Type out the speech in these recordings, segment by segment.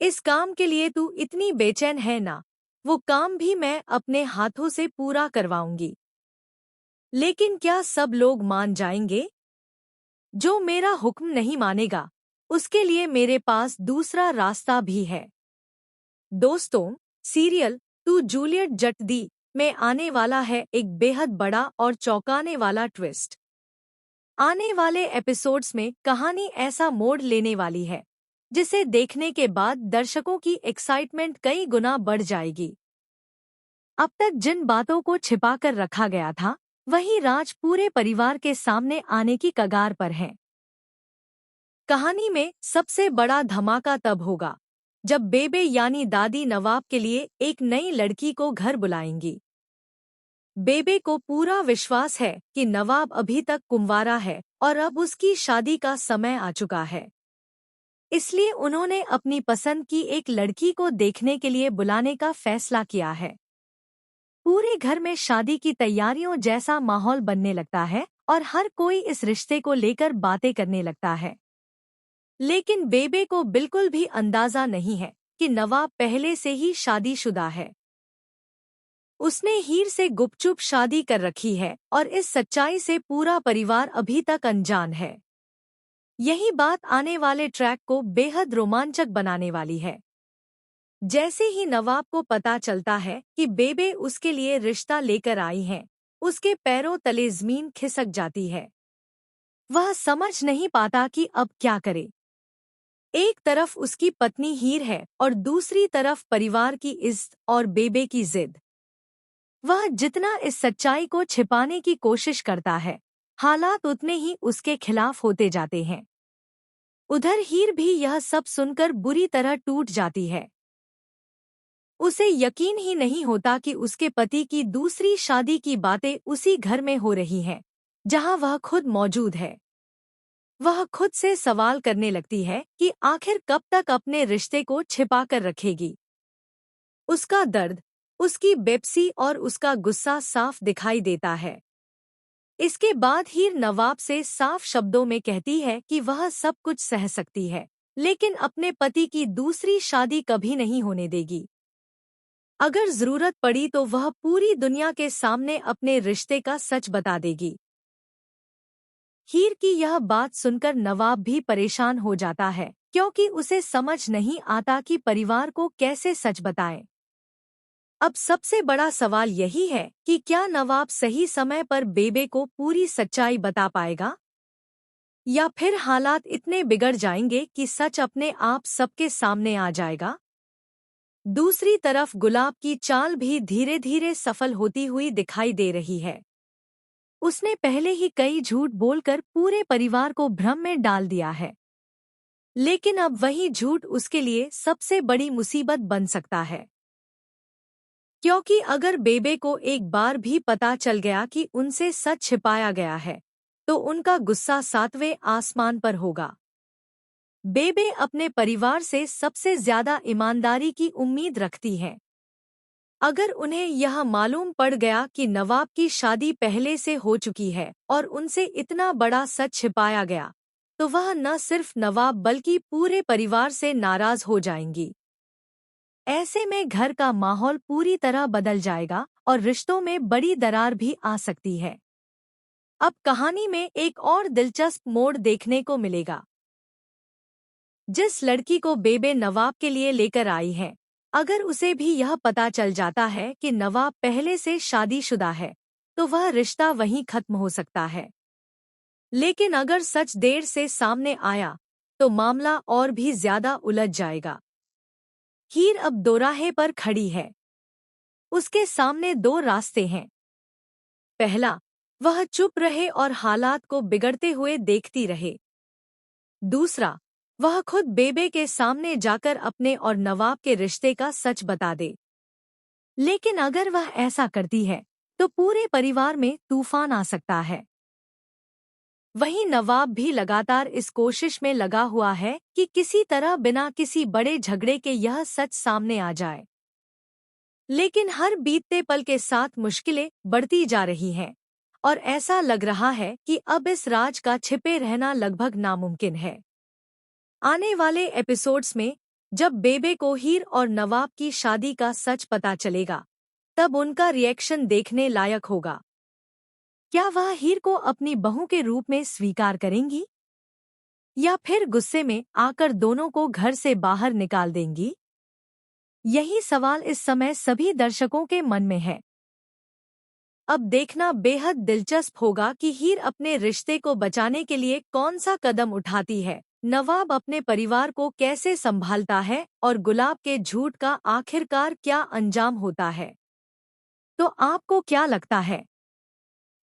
इस काम के लिए तू इतनी बेचैन है ना, वो काम भी मैं अपने हाथों से पूरा करवाऊंगी। लेकिन क्या सब लोग मान जाएंगे? जो मेरा हुक्म नहीं मानेगा, उसके लिए मेरे पास दूसरा रास्ता भी है। दोस्तों, सीरियल तू जूलियट जट दी में आने वाला है एक बेहद बड़ा और चौंकाने वाला ट्विस्ट। आने वाले एपिसोड्स में कहानी ऐसा मोड़ लेने वाली है जिसे देखने के बाद दर्शकों की एक्साइटमेंट कई गुना बढ़ जाएगी। अब तक जिन बातों को छिपाकर रखा गया था, वही राज पूरे परिवार के सामने आने की कगार पर है। कहानी में सबसे बड़ा धमाका तब होगा जब बेबे यानी दादी नवाब के लिए एक नई लड़की को घर बुलाएंगी। बेबे को पूरा विश्वास है कि नवाब अभी तक कुंवारा है और अब उसकी शादी का समय आ चुका है। इसलिए उन्होंने अपनी पसंद की एक लड़की को देखने के लिए बुलाने का फैसला किया है। पूरे घर में शादी की तैयारियों जैसा माहौल बनने लगता है और हर कोई इस रिश्ते को लेकर बातें करने लगता है। लेकिन बेबे को बिल्कुल भी अंदाजा नहीं है कि नवाब पहले से ही शादीशुदा है। उसने हीर से गुपचुप शादी कर रखी है और इस सच्चाई से पूरा परिवार अभी तक अनजान है। यही बात आने वाले ट्रैक को बेहद रोमांचक बनाने वाली है। जैसे ही नवाब को पता चलता है कि बेबे उसके लिए रिश्ता लेकर आई है, उसके पैरों तले जमीन खिसक जाती है। वह समझ नहीं पाता कि अब क्या करे। एक तरफ उसकी पत्नी हीर है और दूसरी तरफ परिवार की इज्जत और बेबे की जिद। वह जितना इस सच्चाई को छिपाने की कोशिश करता है, हालात उतने ही उसके खिलाफ होते जाते हैं। उधर हीर भी यह सब सुनकर बुरी तरह टूट जाती है। उसे यकीन ही नहीं होता कि उसके पति की दूसरी शादी की बातें उसी घर में हो रही हैं, जहां वह खुद मौजूद है। वह खुद से सवाल करने लगती है कि आखिर कब तक अपने रिश्ते को छिपा कर रखेगी। उसका दर्द, उसकी बेपसी और उसका गुस्सा साफ दिखाई देता है। इसके बाद हीर नवाब से साफ शब्दों में कहती है कि वह सब कुछ सह सकती है, लेकिन अपने पति की दूसरी शादी कभी नहीं होने देगी। अगर जरूरत पड़ी तो वह पूरी दुनिया के सामने अपने रिश्ते का सच बता देगी। हीर की यह बात सुनकर नवाब भी परेशान हो जाता है, क्योंकि उसे समझ नहीं आता कि परिवार को कैसे सच बताएं। अब सबसे बड़ा सवाल यही है कि क्या नवाब सही समय पर बेबे को पूरी सच्चाई बता पाएगा, या फिर हालात इतने बिगड़ जाएंगे कि सच अपने आप सबके सामने आ जाएगा। दूसरी तरफ गुलाब की चाल भी धीरे धीरे सफल होती हुई दिखाई दे रही है। उसने पहले ही कई झूठ बोलकर पूरे परिवार को भ्रम में डाल दिया है, लेकिन अब वही झूठ उसके लिए सबसे बड़ी मुसीबत बन सकता है। क्योंकि अगर बेबे को एक बार भी पता चल गया कि उनसे सच छिपाया गया है, तो उनका गुस्सा सातवें आसमान पर होगा। बेबे अपने परिवार से सबसे ज्यादा ईमानदारी की उम्मीद रखती है। अगर उन्हें यह मालूम पड़ गया कि नवाब की शादी पहले से हो चुकी है और उनसे इतना बड़ा सच छिपाया गया, तो वह न सिर्फ नवाब बल्कि पूरे परिवार से नाराज हो जाएंगी। ऐसे में घर का माहौल पूरी तरह बदल जाएगा और रिश्तों में बड़ी दरार भी आ सकती है। अब कहानी में एक और दिलचस्प मोड़ देखने को मिलेगा। जिस लड़की को बेबे नवाब के लिए लेकर आई है, अगर उसे भी यह पता चल जाता है कि नवाब पहले से शादीशुदा है, तो वह रिश्ता वहीं खत्म हो सकता है। लेकिन अगर सच देर से सामने आया, तो मामला और भी ज्यादा उलझ जाएगा। हीर अब दोराहे पर खड़ी है। उसके सामने दो रास्ते हैं। पहला, वह चुप रहे और हालात को बिगड़ते हुए देखती रहे। दूसरा, वह खुद बेबे के सामने जाकर अपने और नवाब के रिश्ते का सच बता दे। लेकिन अगर वह ऐसा करती है, तो पूरे परिवार में तूफान आ सकता है। वहीं नवाब भी लगातार इस कोशिश में लगा हुआ है कि किसी तरह बिना किसी बड़े झगड़े के यह सच सामने आ जाए। लेकिन हर बीतते पल के साथ मुश्किलें बढ़ती जा रही हैं, और ऐसा लग रहा है कि अब इस राज का छिपे रहना लगभग नामुमकिन है। आने वाले एपिसोड्स में जब बेबे को हीर और नवाब की शादी का सच पता चलेगा, तब उनका रिएक्शन देखने लायक होगा। क्या वह हीर को अपनी बहू के रूप में स्वीकार करेंगी, या फिर गुस्से में आकर दोनों को घर से बाहर निकाल देंगी? यही सवाल इस समय सभी दर्शकों के मन में है। अब देखना बेहद दिलचस्प होगा कि हीर अपने रिश्ते को बचाने के लिए कौन सा कदम उठाती है, नवाब अपने परिवार को कैसे संभालता है और गुलाब के झूठ का आखिरकार क्या अंजाम होता है। तो आपको क्या लगता है,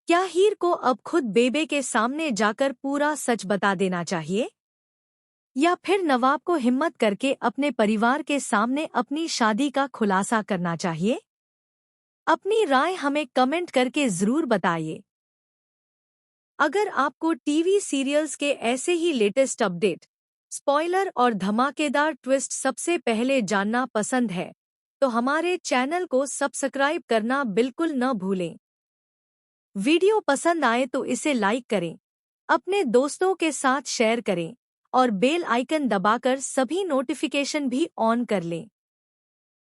क्या हीर को अब खुद बेबे के सामने जाकर पूरा सच बता देना चाहिए, या फिर नवाब को हिम्मत करके अपने परिवार के सामने अपनी शादी का खुलासा करना चाहिए? अपनी राय हमें कमेंट करके जरूर बताइए। अगर आपको टीवी सीरियल्स के ऐसे ही लेटेस्ट अपडेट, स्पॉइलर और धमाकेदार ट्विस्ट सबसे पहले जानना पसंद है, तो हमारे चैनल को सब्सक्राइब करना बिल्कुल न भूलें। वीडियो पसंद आए तो इसे लाइक करें, अपने दोस्तों के साथ शेयर करें और बेल आइकन दबाकर सभी नोटिफिकेशन भी ऑन कर लें।